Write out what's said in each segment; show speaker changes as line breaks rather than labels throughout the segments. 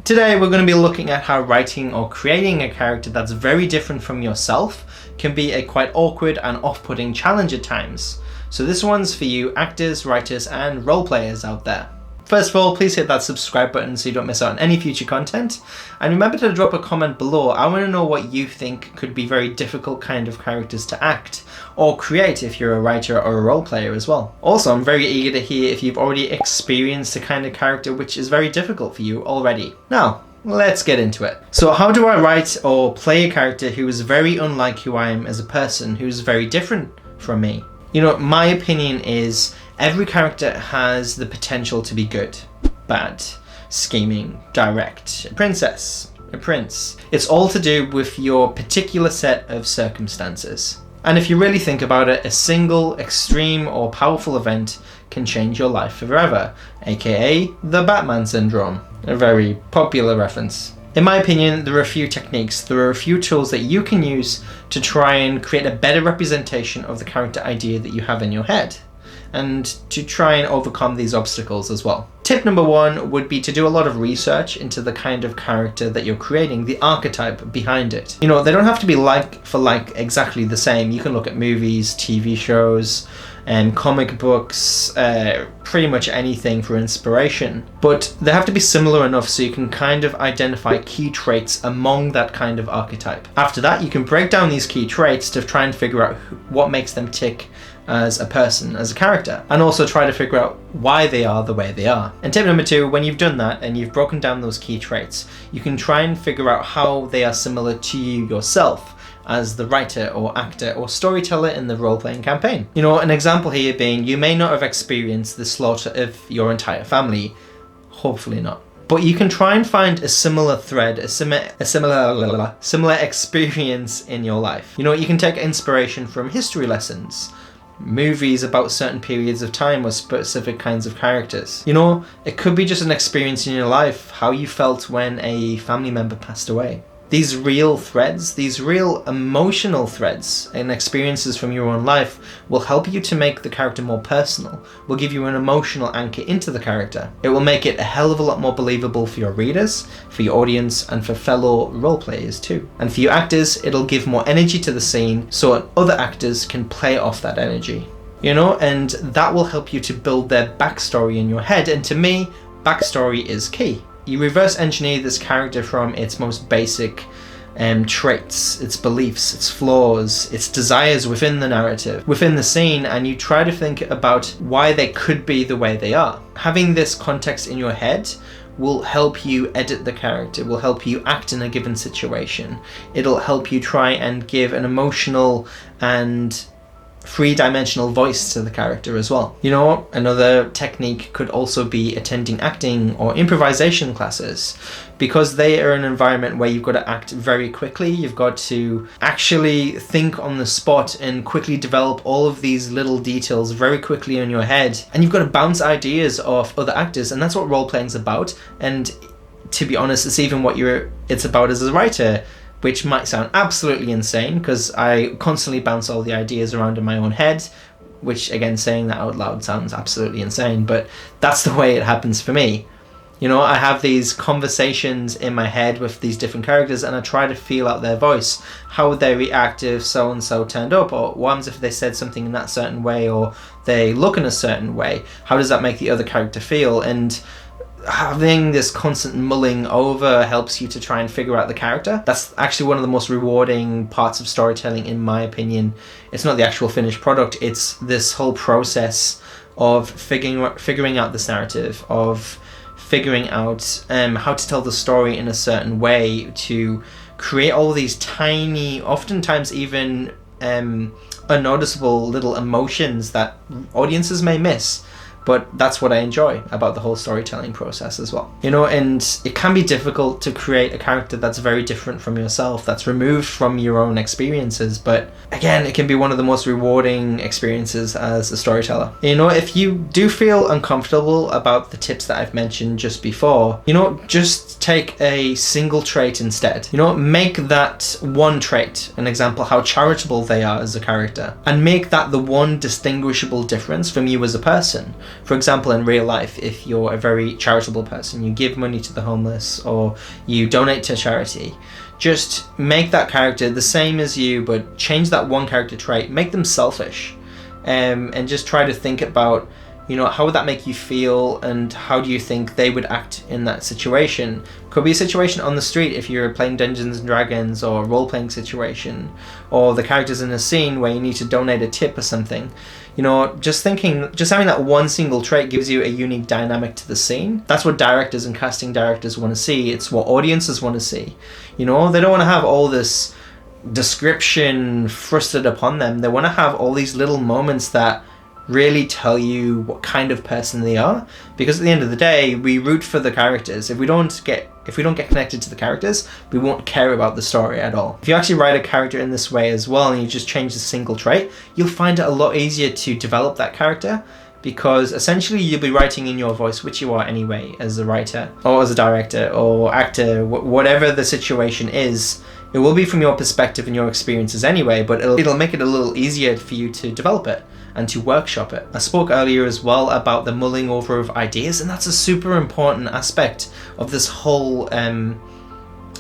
Today we're going to be looking at how writing or creating a character that's very different from yourself can be a quite awkward and off-putting challenge at times. So this one's for you actors, writers and role players out there. First of all, please hit that subscribe button so you don't miss out on any future content. And remember to drop a comment below. I want to know what you think could be very difficult kind of characters to act or create if you're a writer or a role player as well. Also, I'm very eager to hear if you've already experienced a kind of character which is very difficult for you already. Now, let's get into it. So how do I write or play a character who is very unlike who I am as a person, who's very different from me? You know, my opinion is every character has the potential to be good, bad, scheming, direct, a princess, a prince. It's all to do with your particular set of circumstances. And if you really think about it, a single extreme or powerful event can change your life forever, aka the Batman syndrome, a very popular reference. In my opinion, there are a few techniques, there are a few tools that you can use to try and create a better representation of the character idea that you have in your head, and to try and overcome these obstacles as well. Tip number one would be to do a lot of research into the kind of character that you're creating, the archetype behind it. You know, they don't have to be like for like exactly the same. You can look at movies, TV shows, and comic books, pretty much anything for inspiration. But they have to be similar enough so you can kind of identify key traits among that kind of archetype. After that, you can break down these key traits to try and figure out what makes them tick as a person, as a character, and also try to figure out why they are the way they are. And tip number two, when you've done that and you've broken down those key traits, you can try and figure out how they are similar to you yourself as the writer or actor or storyteller in the role-playing campaign. You know, an example here being, you may not have experienced the slaughter of your entire family, hopefully not. But you can try and find a similar thread, a similar experience in your life. You know, you can take inspiration from history lessons, movies about certain periods of time or specific kinds of characters. You know, it could be just an experience in your life, how you felt when a family member passed away. These real threads, these real emotional threads and experiences from your own life will help you to make the character more personal, will give you an emotional anchor into the character. It will make it a hell of a lot more believable for your readers, for your audience, and for fellow role players too. And for you actors, it'll give more energy to the scene so other actors can play off that energy. You know, and that will help you to build their backstory in your head. And to me, backstory is key. You reverse engineer this character from its most basic traits, its beliefs, its flaws, its desires within the narrative, within the scene, and you try to think about why they could be the way they are. Having this context in your head will help you edit the character, will help you act in a given situation. It'll help you try and give an emotional and three-dimensional voice to the character as well. You know, another technique could also be attending acting or improvisation classes, because they are an environment where you've got to act very quickly. You've got to actually think on the spot and quickly develop all of these little details very quickly in your head, and you've got to bounce ideas off other actors, and that's what role-playing's about. And to be honest, it's even what it's about as a writer, which might sound absolutely insane because I constantly bounce all the ideas around in my own head, which again, saying that out loud sounds absolutely insane, but that's the way it happens for me. You know, I have these conversations in my head with these different characters and I try to feel out their voice. How would they react if so-and-so turned up? Or what happens if they said something in that certain way, or they look in a certain way? How does that make the other character feel? And having this constant mulling over helps you to try and figure out the character. That's actually one of the most rewarding parts of storytelling, in my opinion. It's not the actual finished product, it's this whole process of figuring out this narrative, of figuring out how to tell the story in a certain way, to create all these tiny, oftentimes even unnoticeable little emotions that audiences may miss. But that's what I enjoy about the whole storytelling process as well. You know, and it can be difficult to create a character that's very different from yourself, that's removed from your own experiences, but again, it can be one of the most rewarding experiences as a storyteller. You know, if you do feel uncomfortable about the tips that I've mentioned just before, you know, just take a single trait instead. You know, make that one trait an example how charitable they are as a character, and make that the one distinguishable difference from you as a person. For example, in real life, if you're a very charitable person, you give money to the homeless or you donate to charity, just make that character the same as you, but change that one character trait, make them selfish, and just try to think about, how would that make you feel, and how do you think they would act in that situation? Could be a situation on the street if you're playing Dungeons and Dragons, or a role-playing situation, or the characters in a scene where you need to donate a tip or something. Just having that one single trait gives you a unique dynamic to the scene. That's what directors and casting directors want to see. It's what audiences want to see. They don't want to have all this description thrusted upon them. They want to have all these little moments that really tell you what kind of person they are, because at the end of the day, we root for the characters. If we don't get connected to the characters, we won't care about the story at all. If you actually write a character in this way as well, and you just change the single trait, you'll find it a lot easier to develop that character, because essentially you'll be writing in your voice, which you are anyway as a writer or as a director or actor, whatever the situation is. It will be from your perspective and your experiences anyway, but it'll make it a little easier for you to develop it and to workshop it. I spoke earlier as well about the mulling over of ideas, and that's a super important aspect of this whole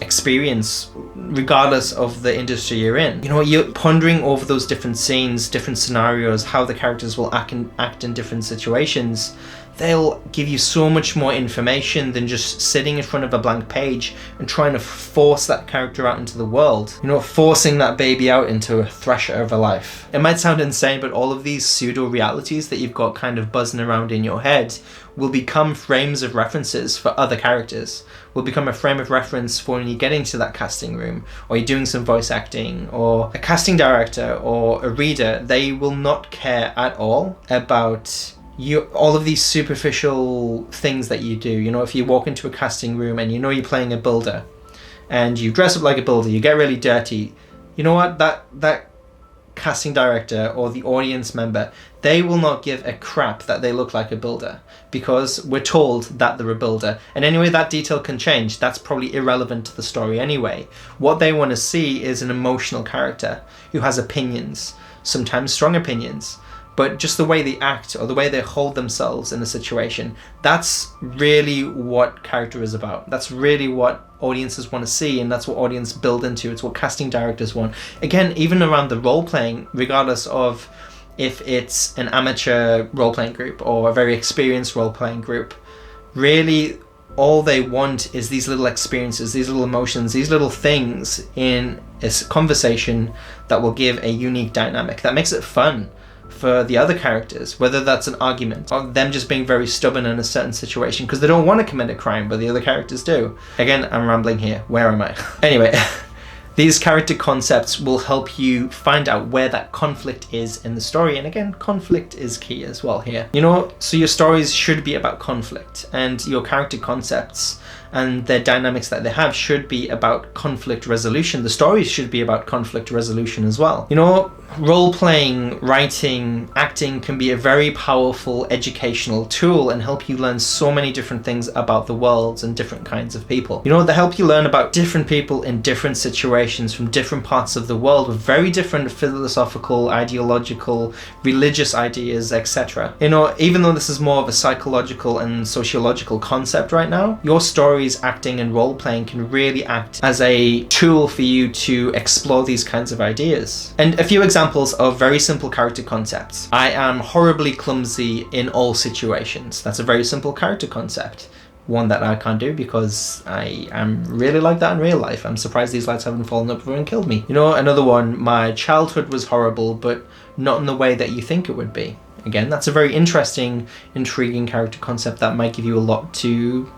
experience, regardless of the industry you're in. You're pondering over those different scenes, different scenarios, how the characters will act in different situations. They'll give you so much more information than just sitting in front of a blank page and trying to force that character out into the world. Forcing that baby out into a thresher of a life. It might sound insane, but all of these pseudo-realities that you've got kind of buzzing around in your head will become frames of references for other characters. Will become a frame of reference for when you get into that casting room, or you're doing some voice acting, or a casting director or a reader. They will not care at all about all of these superficial things that you do. If you walk into a casting room and you're playing a builder and you dress up like a builder, you get really dirty, that casting director or the audience member, they will not give a crap that they look like a builder, because we're told that they're a builder. And anyway, that detail can change. That's probably irrelevant to the story anyway. What they want to see is an emotional character who has opinions, sometimes strong opinions, but just the way they act or the way they hold themselves in a situation, that's really what character is about. That's really what audiences want to see, and that's what audience build into. It's what casting directors want. Again, even around the role-playing, regardless of if it's an amateur role-playing group or a very experienced role-playing group, really all they want is these little experiences, these little emotions, these little things in a conversation that will give a unique dynamic, that makes it fun for the other characters, whether that's an argument or them just being very stubborn in a certain situation because they don't want to commit a crime but the other characters do. Again, I'm rambling here. Where am I? Anyway, these character concepts will help you find out where that conflict is in the story, and again, conflict is key as well here. So your stories should be about conflict, and your character concepts and the dynamics that they have should be about conflict resolution. The stories should be about conflict resolution as well. Role-playing, writing, acting can be a very powerful educational tool and help you learn so many different things about the world and different kinds of people. They help you learn about different people in different situations from different parts of the world with very different philosophical, ideological, religious ideas, etc. Even though this is more of a psychological and sociological concept right now, your stories, acting, and role-playing can really act as a tool for you to explore these kinds of ideas. And a few examples of very simple character concepts. I am horribly clumsy in all situations. That's a very simple character concept. One that I can't do because I am really like that in real life. I'm surprised these lights haven't fallen up before and killed me. Another one, my childhood was horrible, but not in the way that you think it would be. Again, that's a very interesting, intriguing character concept that might give you a lot to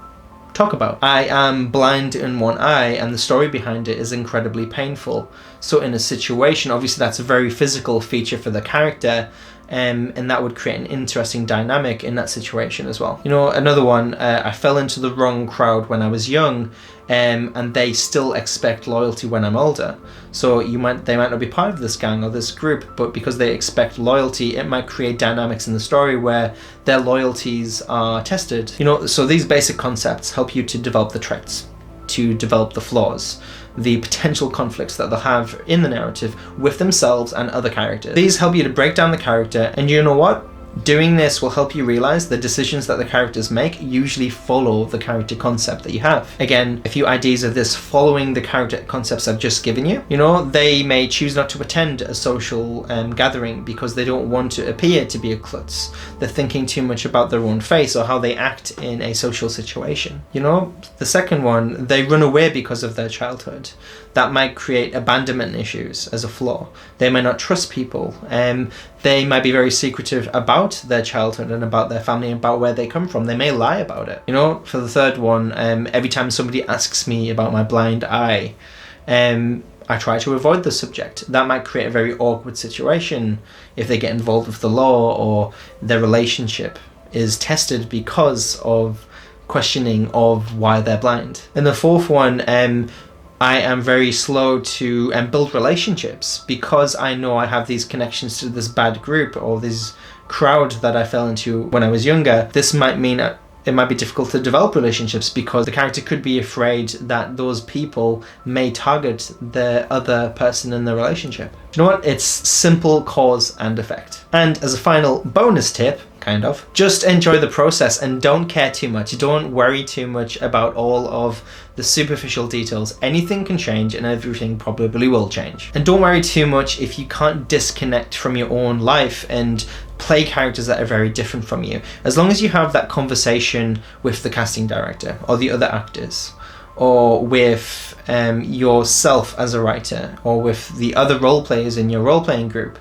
talk about. I am blind in one eye and the story behind it is incredibly painful. So in a situation, obviously that's a very physical feature for the character, and that would create an interesting dynamic in that situation as well. Another one, I fell into the wrong crowd when I was young, and they still expect loyalty when I'm older. So they might not be part of this gang or this group, but because they expect loyalty, it might create dynamics in the story where their loyalties are tested. So these basic concepts help you to develop the traits, to develop the flaws, the potential conflicts that they'll have in the narrative with themselves and other characters. These help you to break down the character, and you know what? Doing this will help you realize the decisions that the characters make usually follow the character concept that you have. Again, a few ideas of this following the character concepts I've just given you. You know, they may choose not to attend a social gathering because they don't want to appear to be a klutz. They're thinking too much about their own face or how they act in a social situation. You know, the second one, they run away because of their childhood. That might create abandonment issues as a flaw. They might not trust people. They might be very secretive about their childhood and about their family and about where they come from. They may lie about it. You know, for the third one, every time somebody asks me about my blind eye, I try to avoid the subject. That might create a very awkward situation if they get involved with the law or their relationship is tested because of questioning of why they're blind. And the fourth one, I am very slow to build relationships because I know I have these connections to this bad group or this crowd that I fell into when I was younger. This might mean it might be difficult to develop relationships because the character could be afraid that those people may target the other person in the relationship. You know what? It's simple cause and effect. And as a final bonus tip, kind of, just enjoy the process and don't care too much. Don't worry too much about all of the superficial details. Anything can change and everything probably will change. And don't worry too much if you can't disconnect from your own life and play characters that are very different from you. As long as you have that conversation with the casting director or the other actors, or with yourself as a writer, or with the other role players in your role-playing group,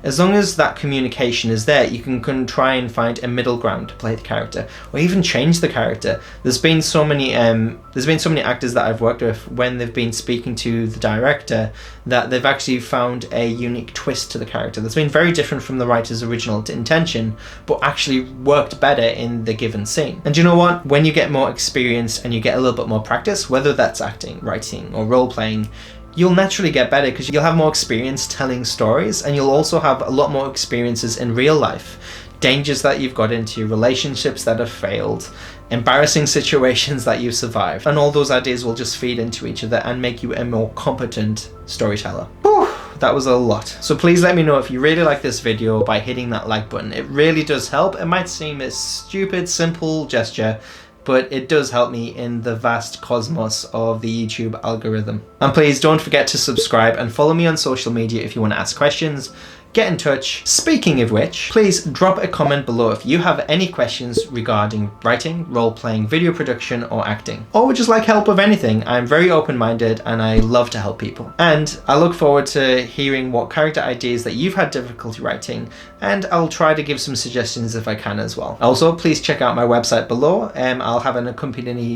as long as that communication is there, you can try and find a middle ground to play the character, or even change the character. There's been so many actors that I've worked with when they've been speaking to the director that they've actually found a unique twist to the character that's been very different from the writer's original intention, but actually worked better in the given scene. And you know what? When you get more experience and you get a little bit more practice, whether that's acting, writing, or role playing, you'll naturally get better because you'll have more experience telling stories, and you'll also have a lot more experiences in real life. Dangers that you've got into, relationships that have failed, embarrassing situations that you've survived, and all those ideas will just feed into each other and make you a more competent storyteller. Whew, that was a lot. So please let me know if you really like this video by hitting that like button. It really does help. It might seem a stupid, simple gesture, but it does help me in the vast cosmos of the YouTube algorithm. And please don't forget to subscribe and follow me on social media if you want to ask questions, get in touch. Speaking of which, please drop a comment below if you have any questions regarding writing, role-playing, video production, or acting, or would just like help with anything. I'm very open-minded and I love to help people. And I look forward to hearing what character ideas that you've had difficulty writing, and I'll try to give some suggestions if I can as well. Also, please check out my website below. I'll have an accompanying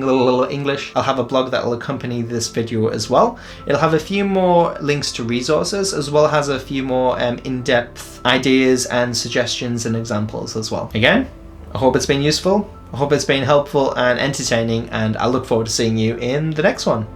English. I'll have a blog that will accompany this video as well. It'll have a few more links to resources, as well as a few more in-depth ideas and suggestions and examples as well. Again, I hope it's been useful. I hope it's been helpful and entertaining, and I look forward to seeing you in the next one.